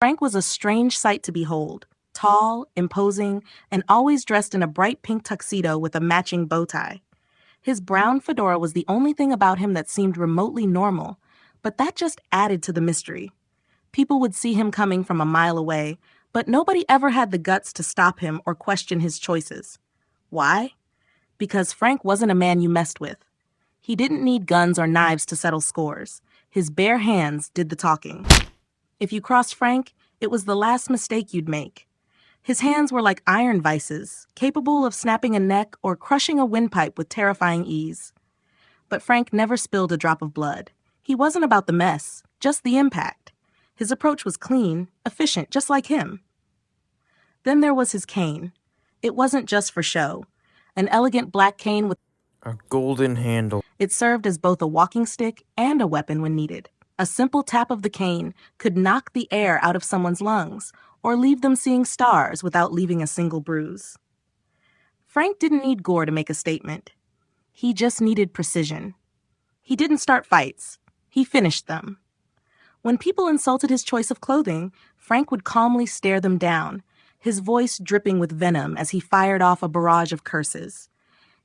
Frank was a strange sight to behold, tall, imposing, and always dressed in a bright pink tuxedo with a matching bow tie. His brown fedora was the only thing about him that seemed remotely normal, but that just added to the mystery. People would see him coming from a mile away, but nobody ever had the guts to stop him or question his choices. Why? Because Frank wasn't a man you messed with. He didn't need guns or knives to settle scores. His bare hands did the talking. If you crossed Frank, it was the last mistake you'd make. His hands were like iron vices, capable of snapping a neck or crushing a windpipe with terrifying ease. But Frank never spilled a drop of blood. He wasn't about the mess, just the impact. His approach was clean, efficient, just like him. Then there was his cane. It wasn't just for show. An elegant black cane with a golden handle. It served as both a walking stick and a weapon when needed. A simple tap of the cane could knock the air out of someone's lungs or leave them seeing stars without leaving a single bruise. Frank didn't need gore to make a statement. He just needed precision. He didn't start fights. He finished them. When people insulted his choice of clothing, Frank would calmly stare them down, his voice dripping with venom as he fired off a barrage of curses.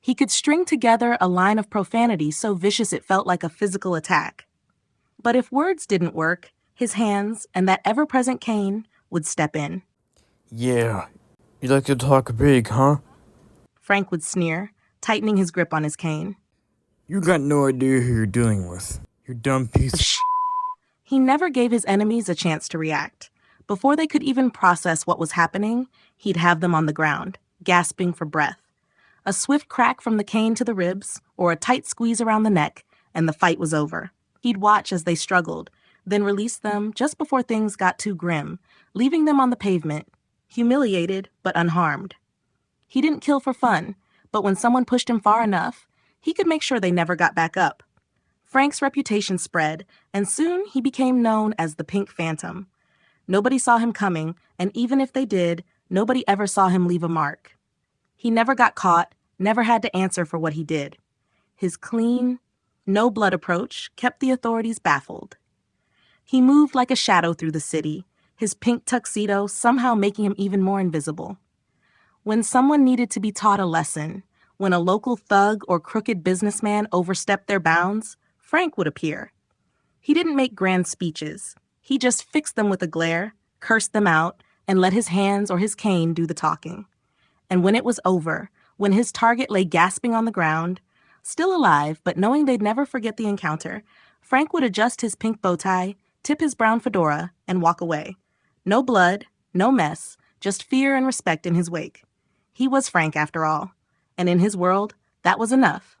He could string together a line of profanity so vicious it felt like a physical attack. But if words didn't work, his hands and that ever-present cane would step in. Yeah, you like to talk big, huh? Frank would sneer, tightening his grip on his cane. You got no idea who you're dealing with. You dumb piece of Shh. He never gave his enemies a chance to react. Before they could even process what was happening, he'd have them on the ground, gasping for breath. A swift crack from the cane to the ribs, or a tight squeeze around the neck, and the fight was over. He'd watch as they struggled, then release them just before things got too grim, leaving them on the pavement, humiliated but unharmed. He didn't kill for fun, but when someone pushed him far enough, he could make sure they never got back up. Frank's reputation spread, and soon he became known as the Pink Phantom. Nobody saw him coming, and even if they did, nobody ever saw him leave a mark. He never got caught, never had to answer for what he did. His clean, no-blood approach kept the authorities baffled. He moved like a shadow through the city, his pink tuxedo somehow making him even more invisible. When someone needed to be taught a lesson, when a local thug or crooked businessman overstepped their bounds, Frank would appear. He didn't make grand speeches. He just fixed them with a glare, cursed them out, and let his hands or his cane do the talking. And when it was over, when his target lay gasping on the ground, still alive but knowing they'd never forget the encounter, Frank would adjust his pink bow tie, tip his brown fedora, and walk away. No blood, no mess, just fear and respect in his wake. He was Frank after all, and in his world, that was enough.